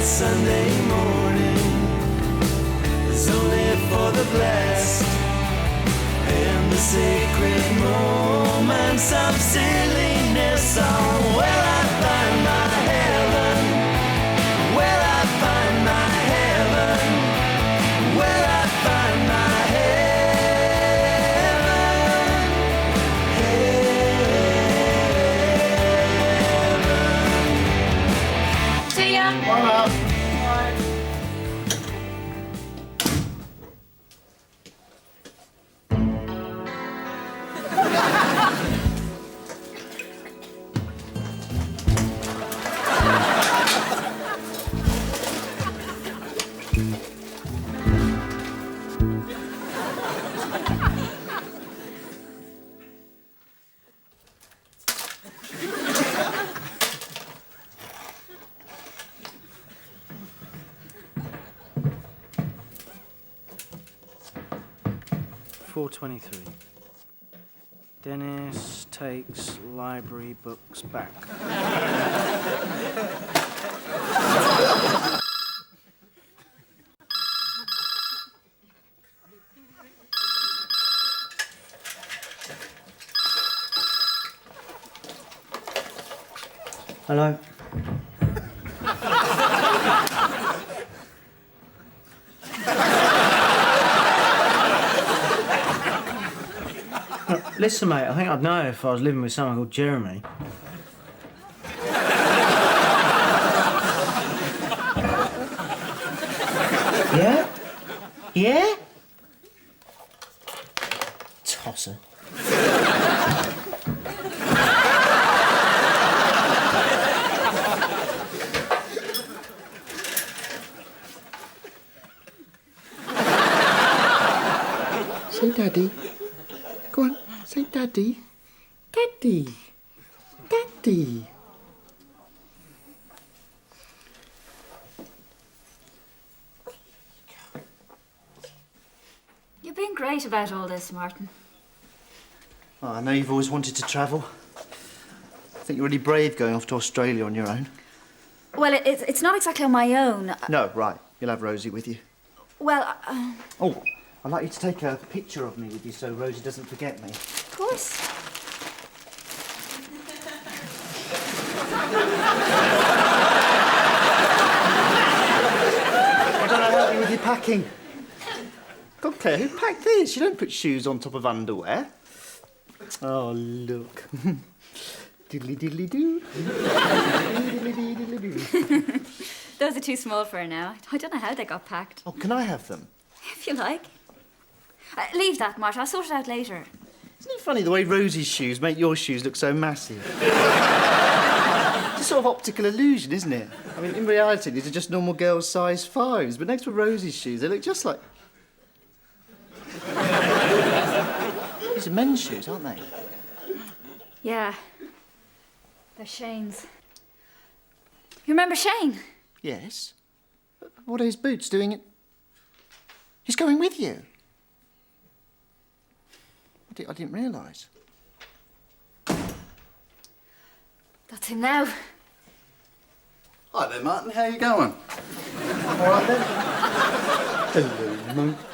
Sunday morning is only for the blessed and the sacred moments of silliness. Oh, where I find my heaven, where I find my heaven, where I find my heaven. See ya. Bye. 423. Dennis takes library books back. Hello? Listen, mate, I think I'd know if I was living with someone called Jeremy. Yeah? Yeah? Tosser. Say Daddy. Go on, say Daddy. Daddy. Daddy. You've been great about all this, Martin. Oh, I know you've always wanted to travel. I think you're really brave going off to Australia on your own. Well, it's not exactly on my own. No, right. You'll have Rosie with you. Well, Oh, I'd like you to take a picture of me with you so Rosie doesn't forget me. of course. I don't know, help you with your packing. God, Claire, who packed this? You don't put shoes on top of underwear. Oh, look. Diddly diddly doo. Diddly diddly doo. Those are too small for her now. I don't know how they got packed. Oh, can I have them? If you like. Leave that, Martin. I'll sort it out later. Isn't it funny the way Rosie's shoes make your shoes look so massive? It's a sort of optical illusion, isn't it? I mean, in reality, these are just normal girls' size 5s, but next to Rosie's shoes, they look just like... These are men's shoes, aren't they? Yeah. They're Shane's. You remember Shane? Yes. What are his boots doing it? He's going with you. I didn't realise. That's him now. Hi there, Martin. How you going? All right, then. Hello, monkey.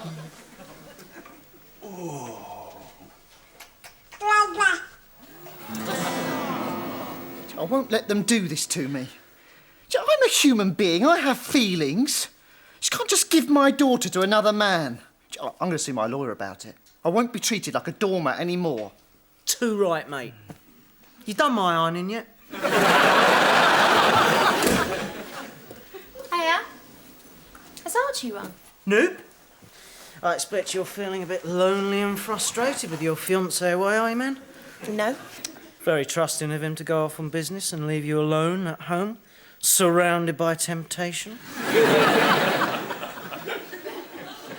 I won't let them do this to me. I'm a human being. I have feelings. You can't just give my daughter to another man. I'm going to see my lawyer about it. I won't be treated like a doormat anymore. Too right, mate. You done my ironing yet? Hiya. Has Archie rung? Nope. I expect you're feeling a bit lonely and frustrated with your fiancé away, are you, man? No. Very trusting of him to go off on business and leave you alone at home, surrounded by temptation.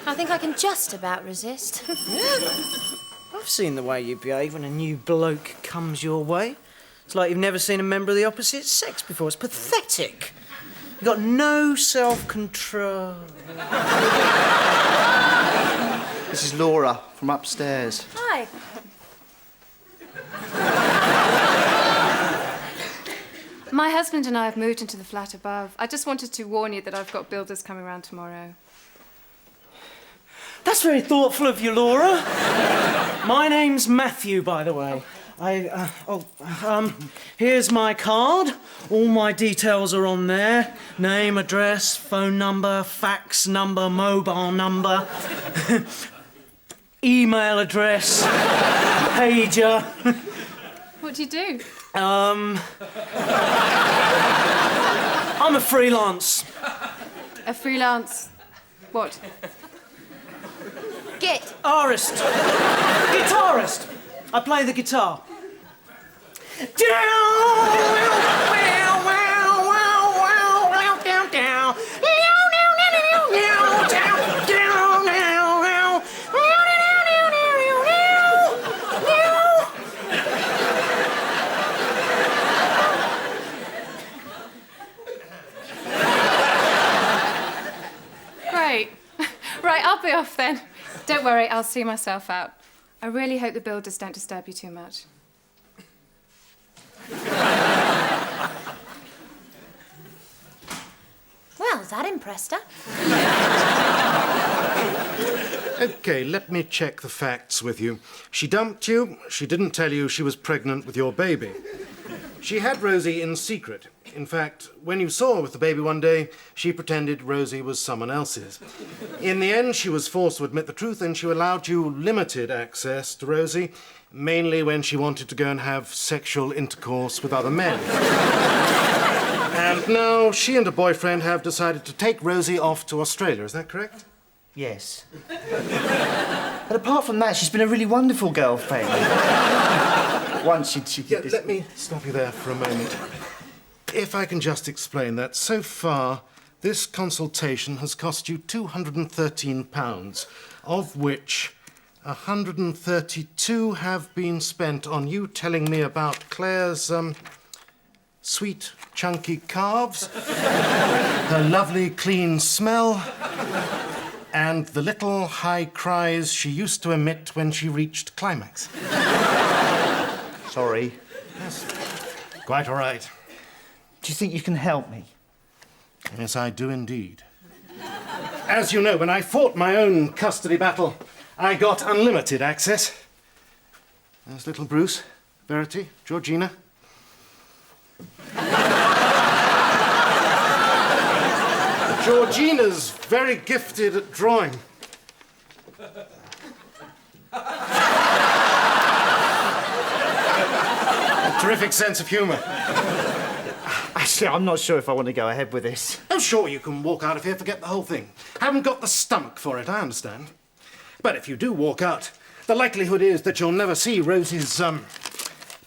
I think I can just about resist. I've seen the way you behave when a new bloke comes your way. It's like you've never seen a member of the opposite sex before. It's pathetic. You've got no self-control. This is Laura from upstairs. Hi. My husband and I have moved into the flat above. I just wanted to warn you that I've got builders coming around tomorrow. That's very thoughtful of you, Laura. My name's Matthew, by the way. Here's my card. All my details are on there. Name, address, phone number, fax number, mobile number, email address, pager. What do you do? I'm a freelance. A freelance... what? Git. Artist. Guitarist. I play the guitar. Great. Right, I'll be off then. Don't worry, I'll see myself out. I really hope the builders don't disturb you too much. Well, that impressed her. OK, let me check the facts with you. She dumped you. She didn't tell you she was pregnant with your baby. She had Rosie in secret. In fact, when you saw her with the baby one day, she pretended Rosie was someone else's. In the end, she was forced to admit the truth, and she allowed you limited access to Rosie, mainly when she wanted to go and have sexual intercourse with other men. And now she and her boyfriend have decided to take Rosie off to Australia. Is that correct? Yes. But apart from that, she's been a really wonderful girlfriend. Once she did this... Let me stop you there for a moment. If I can just explain that, so far, this consultation has cost you £213, of which 132 have been spent on you telling me about Claire's, sweet, chunky calves, her lovely, clean smell, and the little high cries she used to emit when she reached climax. Sorry. Yes, quite all right. Do you think you can help me? Yes, I do indeed. As you know, when I fought my own custody battle, I got unlimited access. There's little Bruce, Verity, Georgina. Georgina's very gifted at drawing. A terrific sense of humour. Actually, I'm not sure if I want to go ahead with this. Oh, sure, you can walk out of here, forget the whole thing. Haven't got the stomach for it, I understand. But if you do walk out, the likelihood is that you'll never see Rosie's,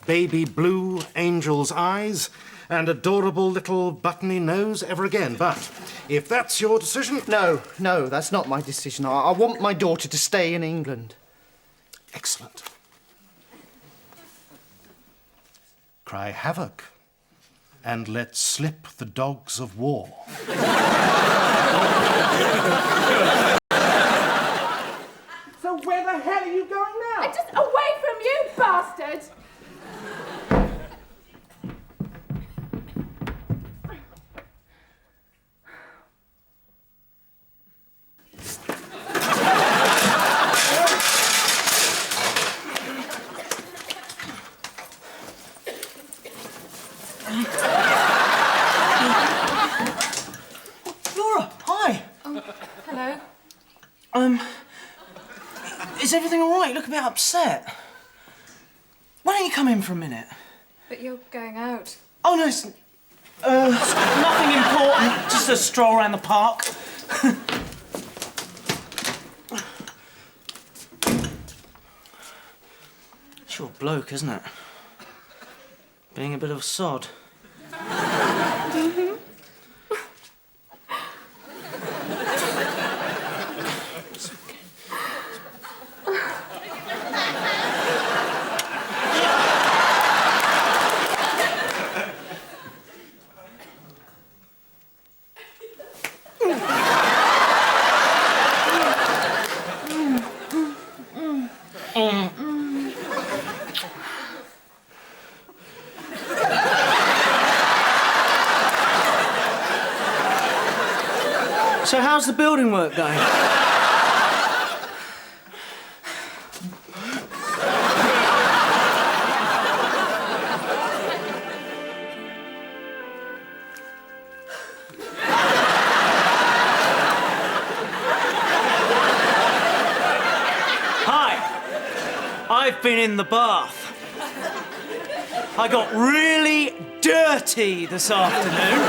baby blue angel's eyes and adorable little buttony nose ever again. But if that's your decision... No, that's not my decision. I want my daughter to stay in England. Excellent. Cry havoc. And let slip the dogs of war. So where the hell are you going now? Just away from you, bastard! Laura, hi. Hello? Is everything all right? You look a bit upset. Why don't you come in for a minute? But you're going out. Oh, no, it's nothing important. Just a stroll around the park. It's your bloke, isn't it? Being a bit of a sod. So how's the building work going? I've been in the bath. I got really dirty this afternoon.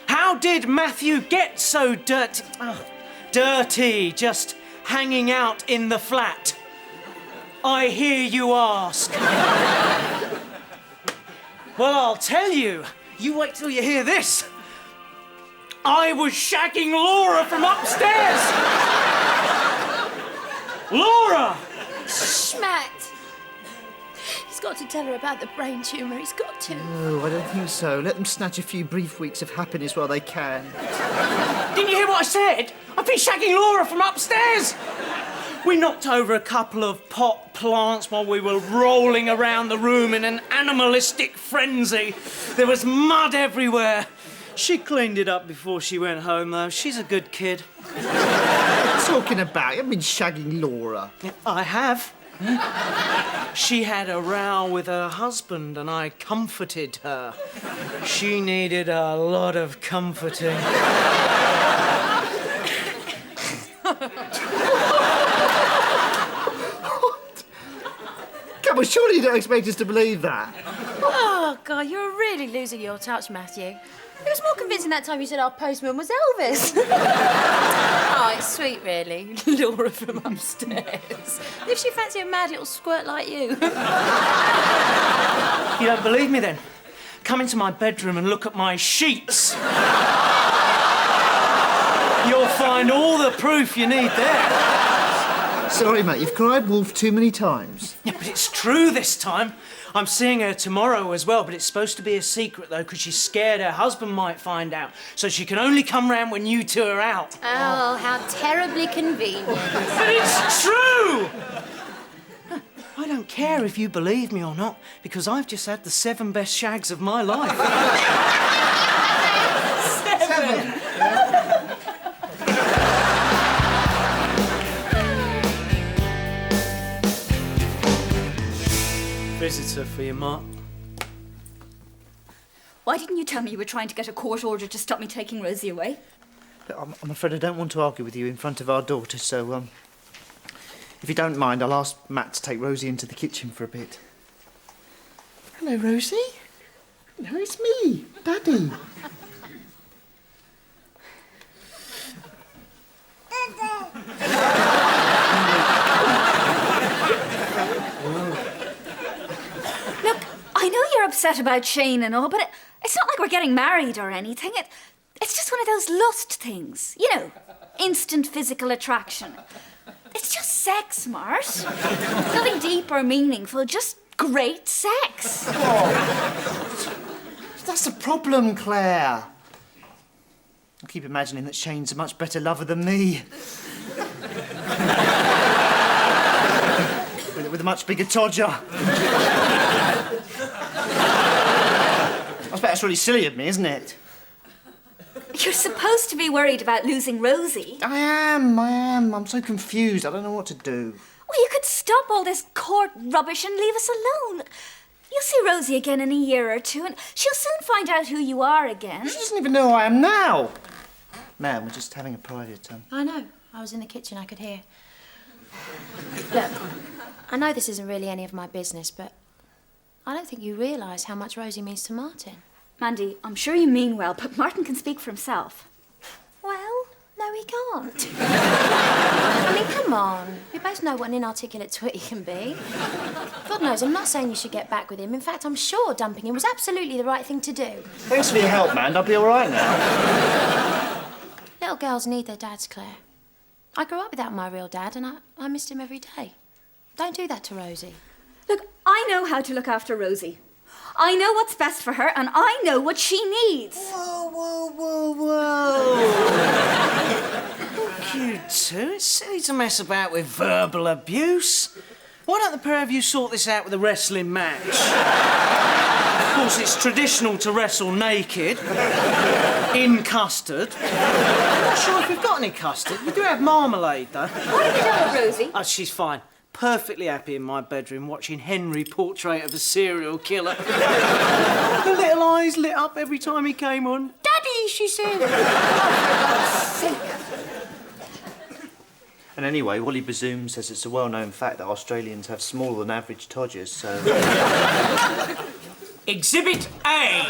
How did Matthew get so dirty? Oh, dirty, just hanging out in the flat. I hear you ask. Well, I'll tell you. You wait till you hear this. I was shagging Laura from upstairs. Laura! Shh, Matt. He's got to tell her about the brain tumour. He's got to. No, I don't think so. Let them snatch a few brief weeks of happiness while they can. Didn't you hear what I said? I've been shagging Laura from upstairs. We knocked over a couple of pot plants while we were rolling around the room in an animalistic frenzy. There was mud everywhere. She cleaned it up before she went home, though. She's a good kid. What are you talking about? You've been shagging Laura. I have. She had a row with her husband and I comforted her. She needed a lot of comforting. Come on, surely you don't expect us to believe that. Oh, God, you're really losing your touch, Matthew. It was more convincing that time you said our postman was Elvis. Oh, it's sweet, really. Laura from upstairs. If she fancy a mad little squirt like you. You don't believe me, then? Come into my bedroom and look at my sheets. You'll find all the proof you need there. Sorry, mate, you've cried wolf too many times. Yeah, but it's true this time. I'm seeing her tomorrow as well, but it's supposed to be a secret, though, because she's scared her husband might find out. So she can only come round when you two are out. Oh, how terribly convenient. But it's true! I don't care if you believe me or not, because I've just had the 7 best shags of my life. 7! Visitor for you, Mark. Why didn't you tell me you were trying to get a court order to stop me taking Rosie away? I'm afraid I don't want to argue with you in front of our daughter, so, if you don't mind, I'll ask Matt to take Rosie into the kitchen for a bit. Hello, Rosie. Hello, it's me, Daddy. Look, I know you're upset about Shane and all, but it's not like we're getting married or anything. It's just one of those lust things. You know, instant physical attraction. It's just sex, Mart. Nothing deep or meaningful, just great sex. Oh. That's the problem, Claire. I keep imagining that Shane's a much better lover than me. with a much bigger todger. I bet that's really silly of me, isn't it? You're supposed to be worried about losing Rosie. I am. I'm so confused. I don't know what to do. Well, you could stop all this court rubbish and leave us alone. You'll see Rosie again in a year or two, and she'll soon find out who you are again. She doesn't even know who I am now. Man, we're just having a private... I know. I was in the kitchen. I could hear. Look, I know this isn't really any of my business, but I don't think you realise how much Rosie means to Martin. Mandy, I'm sure you mean well, but Martin can speak for himself. Well, no, he can't. I mean, come on. We both know what an inarticulate twit he can be. God knows, I'm not saying you should get back with him. In fact, I'm sure dumping him was absolutely the right thing to do. Thanks for your help, man. I'll be all right now. Little girls need their dads, Claire. I grew up without my real dad, and I missed him every day. Don't do that to Rosie. Look, I know how to look after Rosie. I know what's best for her, and I know what she needs. Whoa. Look, you two, it's silly to mess about with verbal abuse. Why don't the pair of you sort this out with a wrestling match? Of course, it's traditional to wrestle naked, in custard. I'm not sure if we've got any custard. We do have marmalade, though. What have you done with Rosie? Oh, she's fine. Perfectly happy in my bedroom watching Henry portrait of a serial killer. The little eyes lit up every time he came on. Daddy, she said. And anyway, Wally Bazoom says it's a well-known fact that Australians have smaller than average todgers, so... Exhibit A!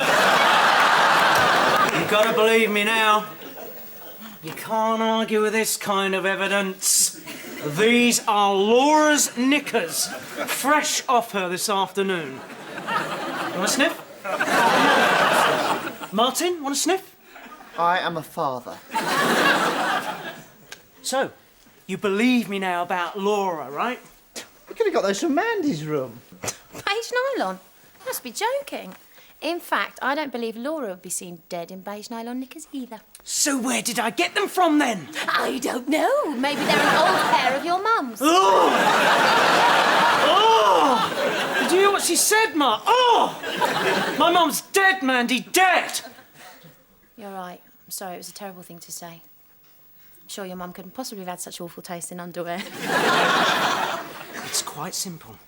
You've got to believe me now. You can't argue with this kind of evidence. These are Laura's knickers, fresh off her this afternoon. Want a sniff? Martin, want a sniff? I am a father. So, you believe me now about Laura, right? We could have got those from Mandy's room. Beige nylon? You must be joking. In fact, I don't believe Laura would be seen dead in beige nylon knickers either. So where did I get them from, then? I don't know. Maybe they're an old pair of your mum's. Oh! Oh! Did you hear what she said, Ma? Oh! My mum's dead, Mandy, dead! You're right. I'm sorry, it was a terrible thing to say. I'm sure your mum couldn't possibly have had such awful taste in underwear. It's quite simple.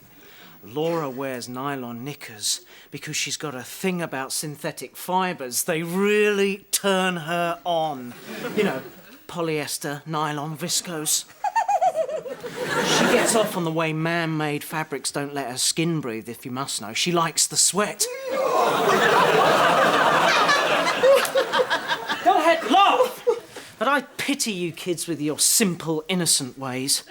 Laura wears nylon knickers because she's got a thing about synthetic fibres. They really turn her on. You know, polyester, nylon, viscose. She gets off on the way man-made fabrics don't let her skin breathe, if you must know. She likes the sweat. Go ahead, laugh! But I pity you kids with your simple, innocent ways.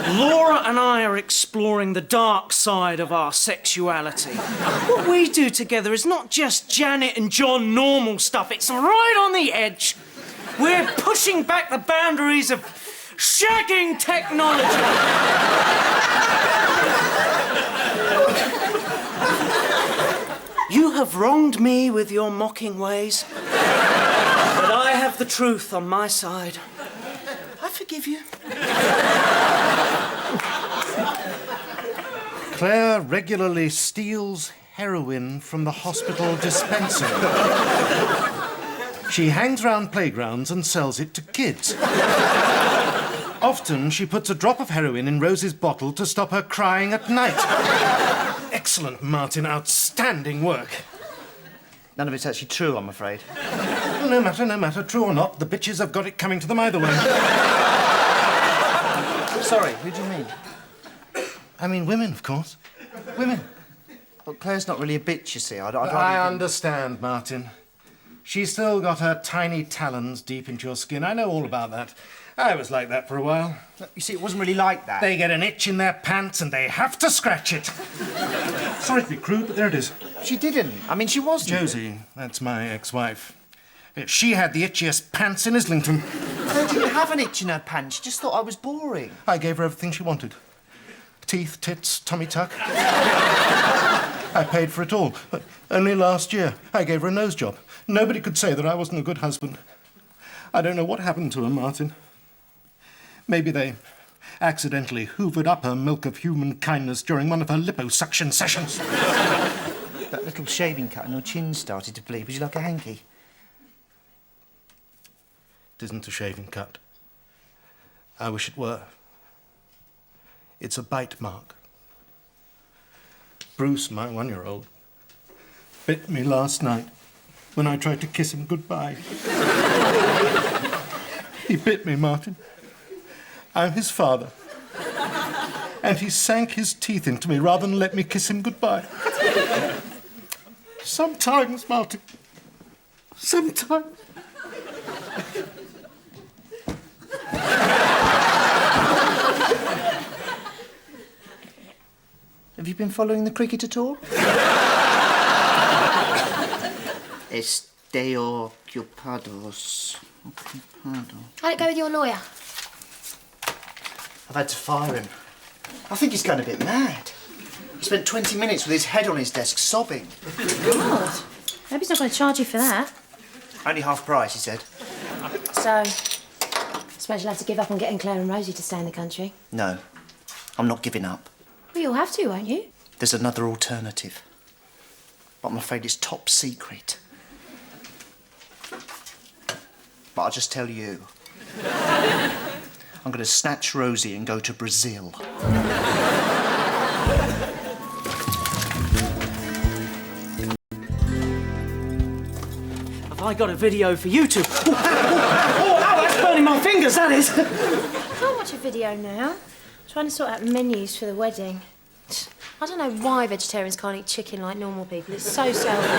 Laura and I are exploring the dark side of our sexuality. What we do together is not just Janet and John normal stuff, it's right on the edge. We're pushing back the boundaries of shagging technology. You have wronged me with your mocking ways, but I have the truth on my side. I forgive you. Claire regularly steals heroin from the hospital dispensary. She hangs around playgrounds and sells it to kids. Often she puts a drop of heroin in Rose's bottle to stop her crying at night. Excellent, Martin. Outstanding work. None of it's actually true, I'm afraid. No matter, true or not, the bitches have got it coming to them either way. Sorry, who do you mean? I mean women, of course. Women. Well, Claire's not really a bitch, you see. I understand, Martin. She's still got her tiny talons deep into your skin. I know all about that. I was like that for a while. You see, it wasn't really like that. They get an itch in their pants and they have to scratch it. Sorry to be crude, but there it is. She didn't. I mean, she wasn't. Josie, that's my ex-wife. She had the itchiest pants in Islington. Claire didn't have an itch in her pants. She just thought I was boring. I gave her everything she wanted. Teeth, tits, tummy tuck. I paid for it all. But only last year, I gave her a nose job. Nobody could say that I wasn't a good husband. I don't know what happened to her, Martin. Maybe they accidentally hoovered up her milk of human kindness during one of her liposuction sessions. That little shaving cut on your chin started to bleed. Would you like a hanky? It isn't a shaving cut. I wish it were. It's a bite mark. Bruce, my 1-year-old, bit me last night when I tried to kiss him goodbye. He bit me, Martin. I'm his father. And he sank his teeth into me rather than let me kiss him goodbye. Sometimes, Martin. Sometimes. Have you been following the cricket at all? Estoy ocupados. How'd it go with your lawyer? I've had to fire him. I think he's going a bit mad. He spent 20 minutes with his head on his desk sobbing. God. Maybe he's not going to charge you for that. Only half price, he said. So, I suppose you'll have to give up on getting Claire and Rosie to stay in the country. No, I'm not giving up. Well, you'll have to, won't you? There's another alternative. But I'm afraid it's top secret. But I'll just tell you. I'm going to snatch Rosie and go to Brazil. Have I got a video for you two? Oh, that's burning my fingers, that is. I can't watch a video now. I'm trying to sort out menus for the wedding. I don't know why vegetarians can't eat chicken like normal people. It's so selfish.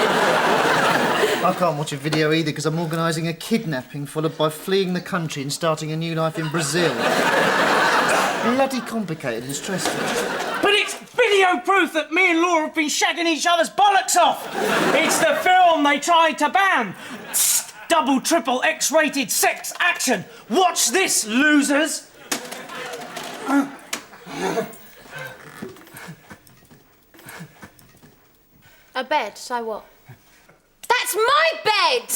I can't watch a video either because I'm organising a kidnapping followed by fleeing the country and starting a new life in Brazil. Bloody complicated and stressful. But it's video proof that me and Laura have been shagging each other's bollocks off. It's the film they tried to ban. Double, triple, X-rated sex action. Watch this, losers. A bed, so what? That's my bed!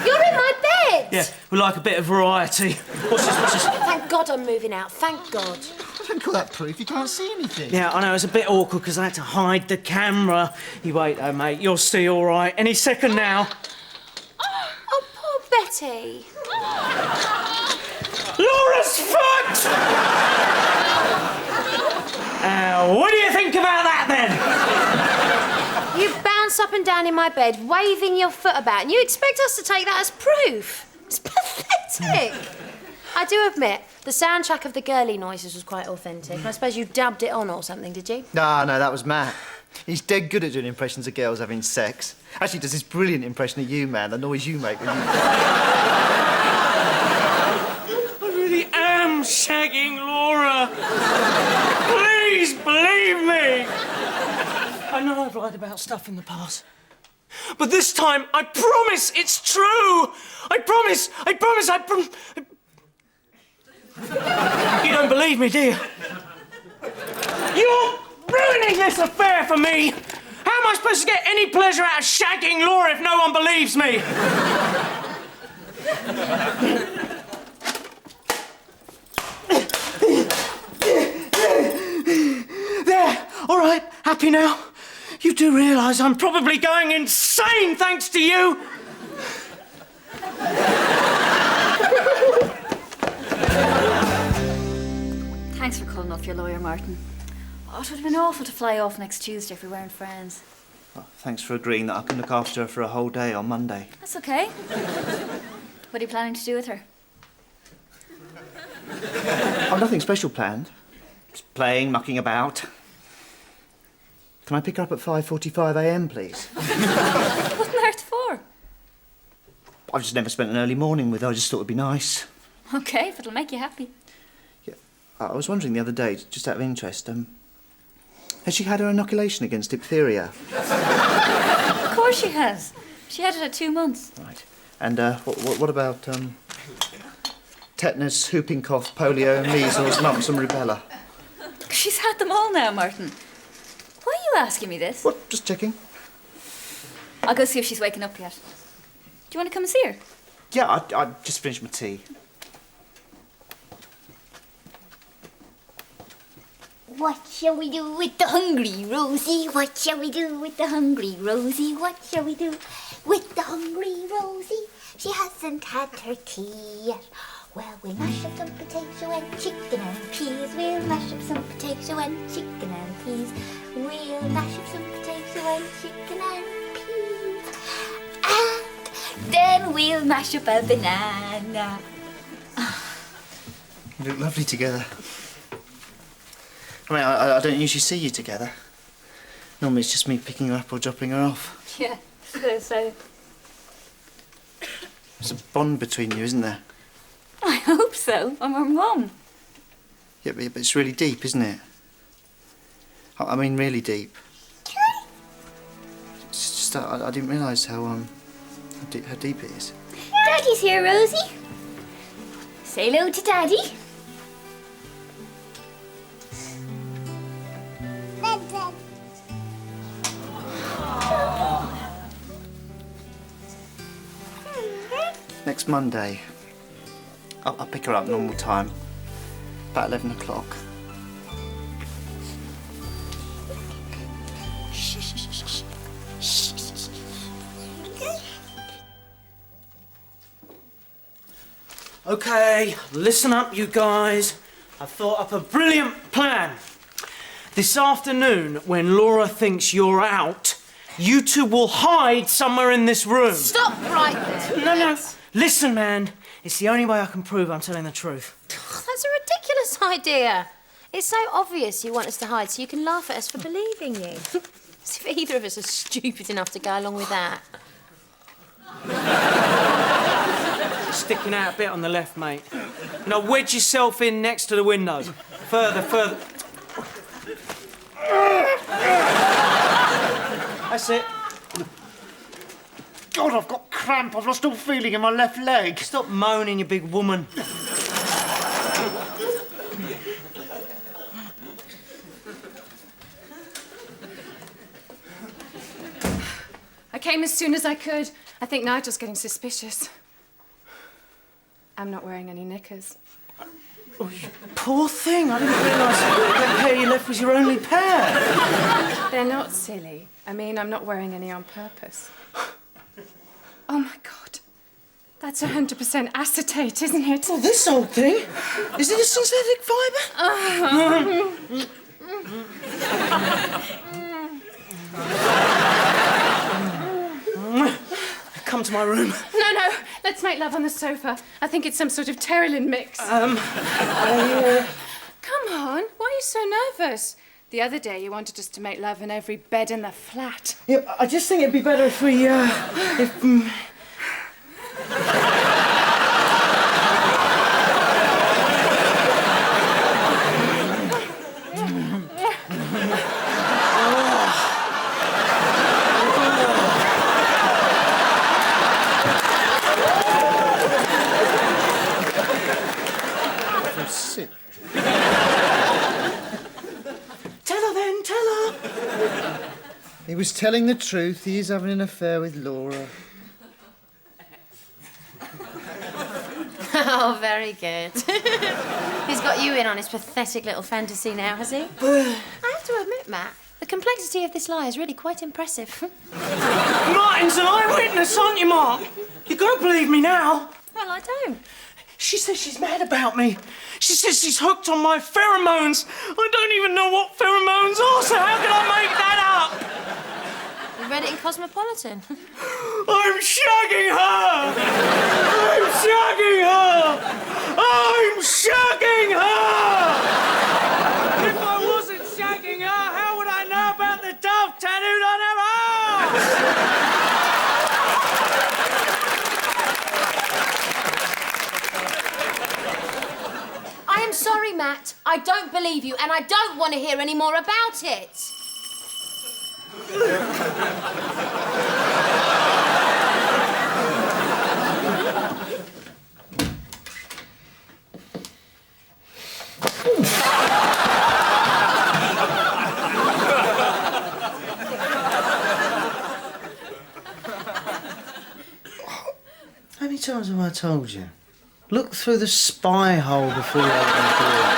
You're in my bed! Yeah, we like a bit of variety. What's this? Thank God I'm moving out, thank God. I don't call that proof, you can't see anything. Yeah, I know, it's a bit awkward because I had to hide the camera. You wait though, mate, you'll see all right. Any second now. Oh, poor Betty. Laura's foot! What do you think about that, then? You bounce up and down in my bed, waving your foot about, and you expect us to take that as proof? It's pathetic. I do admit, the soundtrack of the girly noises was quite authentic. I suppose you dubbed it on or something, did you? No, that was Matt. He's dead good at doing impressions of girls having sex. Actually, does this brilliant impression of you, man, the noise you make when you... I really am shagging Laura. Please believe me. I know I've lied about stuff in the past. But this time, I promise it's true. I promise. You don't believe me, do you? You're ruining this affair for me. How am I supposed to get any pleasure out of shagging Laura if no one believes me? There, all right, happy now? You do realise I'm probably going insane thanks to you? Thanks for calling off your lawyer, Martin. Oh, it would have been awful to fly off next Tuesday if we weren't friends. Well, thanks for agreeing that I can look after her for a whole day on Monday. That's okay. What are you planning to do with her? I've nothing special planned. Just playing, mucking about. Can I pick her up at 5:45 a.m, please? What on earth for? I've just never spent an early morning with her. I just thought it'd be nice. Okay, if it'll make you happy. Yeah, I was wondering the other day, just out of interest, has she had her inoculation against diphtheria? Of course she has. She had it at 2 months. Right. And what about tetanus, whooping cough, polio, measles, mumps and rubella? She's had them all now, Martin. Why are you asking me this? What? Just checking. I'll go see if she's waking up yet. Do you want to come and see her? Yeah, I just finished my tea. What shall we do with the hungry Rosie? What shall we do with the hungry Rosie? What shall we do with the hungry Rosie? She hasn't had her tea yet. Well, we'll mash up some potato and chicken and peas. We'll mash up some potato and chicken and peas. We'll mash up some potato and chicken and peas. And then we'll mash up a banana. You look lovely together. I mean, I don't usually see you together. Normally it's just me picking her up or dropping her off. Yeah, so... There's a bond between you, isn't there? I hope so. I'm her mum. Yeah, but it's really deep, isn't it? I mean, really deep. It's just I didn't realise how deep it is. Daddy's here, Rosie. Say hello to Daddy. Next Monday, I'll pick her up normal time, about 11 o'clock. Okay, listen up, you guys. I've thought up a brilliant plan. This afternoon, when Laura thinks you're out, you two will hide somewhere in this room. Stop right there. No. Listen, man. It's the only way I can prove I'm telling the truth. That's a ridiculous idea. It's so obvious you want us to hide so you can laugh at us for believing you. As if either of us are stupid enough to go along with that. Sticking out a bit on the left, mate. Now wedge yourself in next to the window. Further. That's it. God, I've got cramp. I've lost all feeling in my left leg. Stop moaning, you big woman. I came as soon as I could. I think Nigel's getting suspicious. I'm not wearing any knickers. Oh, you poor thing. I didn't realise that pair you left was your only pair. They're not silly. I mean, I'm not wearing any on purpose. Oh, my God. That's 100% acetate, isn't it? Oh, this old thing? Is it a synthetic fibre? Come to my room. No. Let's make love on the sofa. I think it's some sort of Terilyn mix. Come on. Why are you so nervous? The other day you wanted us to make love in every bed in the flat. Yeah, I just think it'd be better if we, I'm sick. Tell her. He was telling the truth. He is having an affair with Laura. Oh, very good. He's got you in on his pathetic little fantasy now, has he? I have to admit, Matt, the complexity of this lie is really quite impressive. Martin's an eyewitness, aren't you, Mark? You gotta believe me now. Well, I don't. She says she's mad about me. She says she's hooked on my pheromones. I don't even know what pheromones are, so how can I make that up? You read it in Cosmopolitan. I'm shagging her! I'm shagging her! I'm shagging her! If I wasn't shagging her, how would I know about the dove tattooed on her arse? I am sorry, Matt. I don't believe you, and I don't want to hear any more about it. How many times have I told you? Look through the spy hole before you open the door.